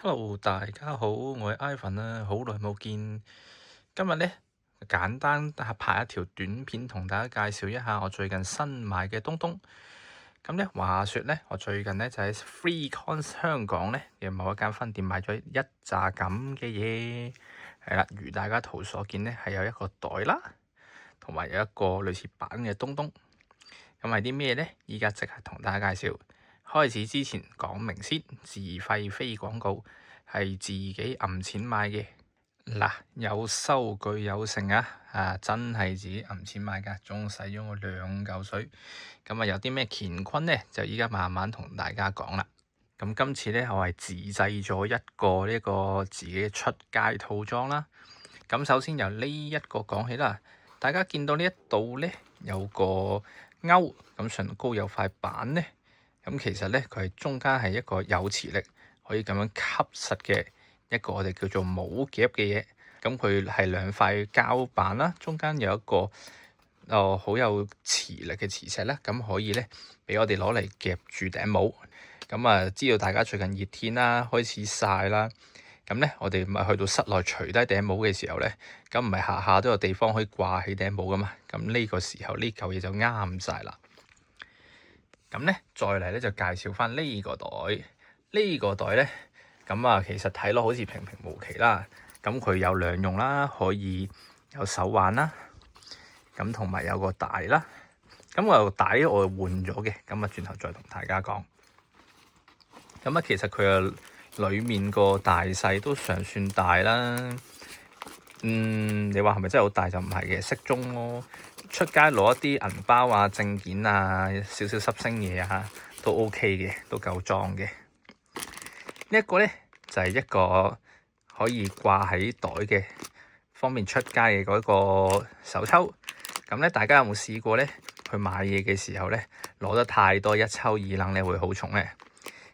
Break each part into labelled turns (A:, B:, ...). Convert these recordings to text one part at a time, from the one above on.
A: Hello，大家好，我係 Ivan 啦，好耐冇見。今日呢，簡單拍一條短片，同大家介紹一下我最近新買嘅東東。咁呢，話說呢，我最近呢就喺 FreeCon 香港呢嘅某一間分店買咗一紮咁嘅嘢，係啦，如大家圖所見呢，係有一個袋啦，同埋有一個類似板嘅東東。咁係啲咩呢？依家即刻同大家介紹。開始之前講明先，自費非廣告，係自己揞錢買嘅。嗱，有收據有成啊！真係自己揞錢買㗎，總共使咗我2嚿水。咁有啲咩乾坤呢？就依家慢慢同大家講啦。咁今次呢，我係自製咗一個呢個自己嘅出街套裝啦。咁首先由呢一個講起啦，大家見到呢一度呢，有個勾，咁上高有塊板呢。咁其實咧，佢係中間係一個有磁力，可以咁樣吸實嘅一個我哋叫做帽夾嘅嘢。咁佢係2塊膠板啦，中間有一個好有磁力嘅磁石啦，咁可以咧俾我哋攞嚟夾住頂帽。咁知道大家最近熱天啦，開始曬啦，咁咧我哋咪去到室內除低頂帽嘅時候咧，咁唔係下下都有地方可以掛起頂帽噶嘛。咁呢個時候呢嚿嘢就啱晒啦。咁咧，再嚟咧就介紹翻呢個袋。呢個袋咧，其實睇落好似平平無奇啦。咁佢有2用啦，可以有手環啦，咁同埋有個帶啦。咁個帶我換咗嘅，轉頭再同大家講。其實佢嘅裡面個大細都尚算大啦。你話係咪真係好大就唔係嘅，適中咯。出街攞一啲銀包啊、證件啊、少少濕星嘢啊，都 OK 嘅，都夠裝嘅。呢一個咧就係一個可以掛喺袋嘅，方便出街嘅嗰個手抽。咁咧，大家有冇試過咧？去買嘢嘅時候咧，攞得太多一抽二掕咧，會好重咧。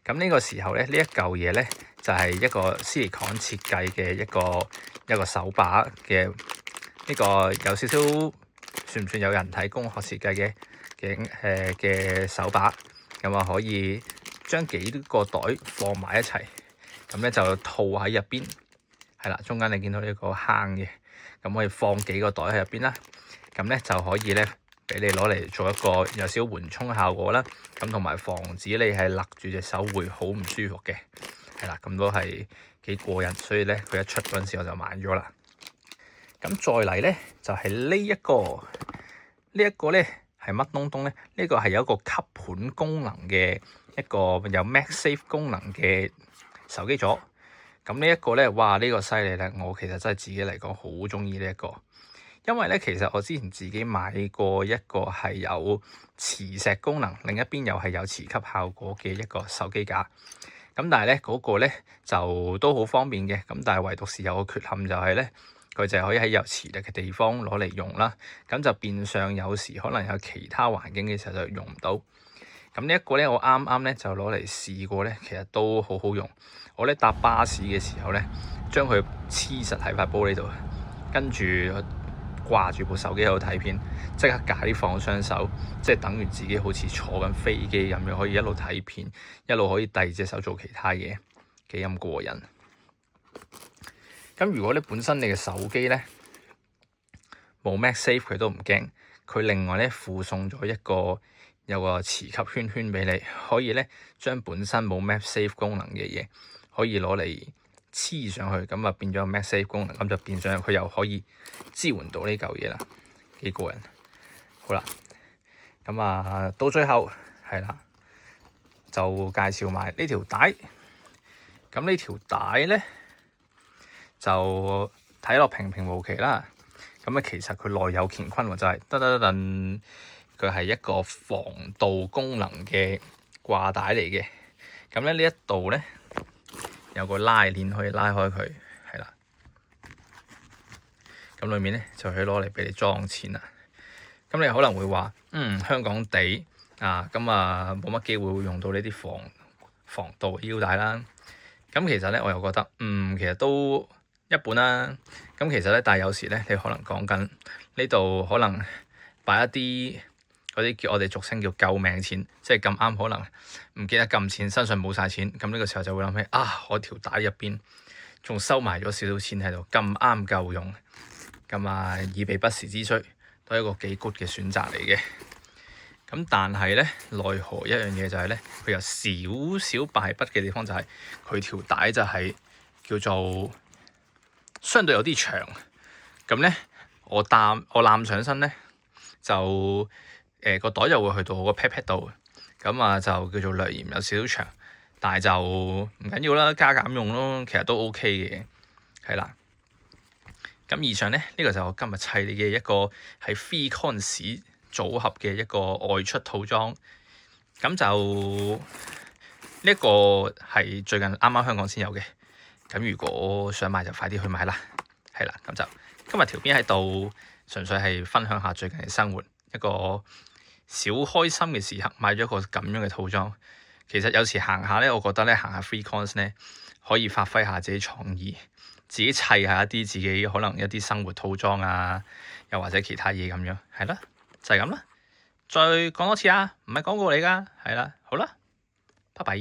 A: 咁呢個時候咧，呢一嚿嘢咧就係一個 silicone 設計嘅一個手把嘅，呢個有少少算唔算有人體工學設計嘅手把。咁可以將幾個袋放埋一齊，咁咧就套喺入邊，係啦，中間你見到呢個坑嘅，咁可以放幾個袋喺入邊啦。咁咧就可以咧俾你攞嚟做一個有少少緩衝效果啦，咁同埋防止你係勒住隻手會好唔舒服嘅，係啦，咁都係幾過癮，所以咧佢一出嗰陣時我就買咗啦。咁再嚟咧就係呢一個咧係乜東東咧？呢個係有一個吸盤功能嘅一個有 MagSafe 功能嘅手機座。咁呢一個咧，哇！呢個犀利咧，我其實真係自己嚟講好中意呢一個。因為咧，其實我之前自己買過一個係有磁石功能，另一邊又係有磁吸效果嘅一個手機架。咁但係咧嗰個咧就都好方便嘅，咁但係唯獨是有個缺陷就係咧，佢就係可以喺有磁力嘅地方攞嚟用啦。咁就變相有時可能有其他環境嘅時候就用唔到。咁呢一個咧，我啱啱咧就攞嚟試過咧，其實都好好用。我咧搭巴士嘅時候咧，將佢黐實喺塊玻璃度，跟住掛住部手機喺度睇片，即刻解放雙手，即係等於自己好似坐緊飛機咁樣，可以一路睇片，一路可以第二隻手做其他嘢，幾咁過癮。咁如果你本身你嘅手機咧冇 MagSafe，佢都唔驚，佢另外咧附送咗有個磁吸圈圈俾你，可以咧將本身冇 MagSafe 功能嘅嘢可以攞嚟黐上去，咁變咗 MagSafe 功能，咁就變相佢又可以支援到呢嚿嘢啦，幾過癮。好啦，到最後係啦，就介紹埋呢條帶。咁呢條帶咧就睇落平平無奇啦。其實佢內有乾坤喎，就係佢係一個防盜功能嘅掛帶嚟嘅。咁咧呢一度咧有個拉鏈可以拉開佢，係啦。咁裏面咧就可以攞嚟俾你裝錢啦。咁你可能會話，香港地冇乜機會會用到呢啲防盜腰帶啦。咁其實咧我又覺得，其實都一般啦。咁其實咧，但係有時咧，你可能講緊呢度可能擺一啲嗰啲叫我哋俗稱叫救命錢，即係咁啱可能唔記得撳錢，身上冇晒錢，咁呢個時候就會諗起我條帶入邊仲收埋咗少少錢喺度，咁啱夠用，咁以備不時之需，都係一個幾 good 嘅選擇嚟嘅。咁但係咧，奈何一樣嘢就係咧，佢有少少敗筆嘅地方就係佢條帶就係叫做相對有啲長。咁咧，我攬上身咧，就個袋就會去到我個 pat pat 度，咁就叫做略嫌有少少長，但係就唔緊要啦，加減用咯，其實都 OK 嘅，係啦。咁以上咧，呢個就係我今日砌你嘅一個係 3cons組合嘅一個外出套裝，咁就呢一個係最近啱啱香港先有嘅，咁如果想買就快啲去買啦，係啦，咁就今日條片喺度，純粹係分享下最近嘅生活，一個小開心嘅時刻，買咗一個咁樣嘅套裝。其實有時行下咧，我覺得咧行下 3cons 咧，可以發揮下自己創意，自己砌下一啲自己可能一啲生活套裝啊，又或者其他嘢咁樣，係啦。就係咁啦，再講多次啊，唔係廣告嚟㗎，係啦，好啦，拜拜。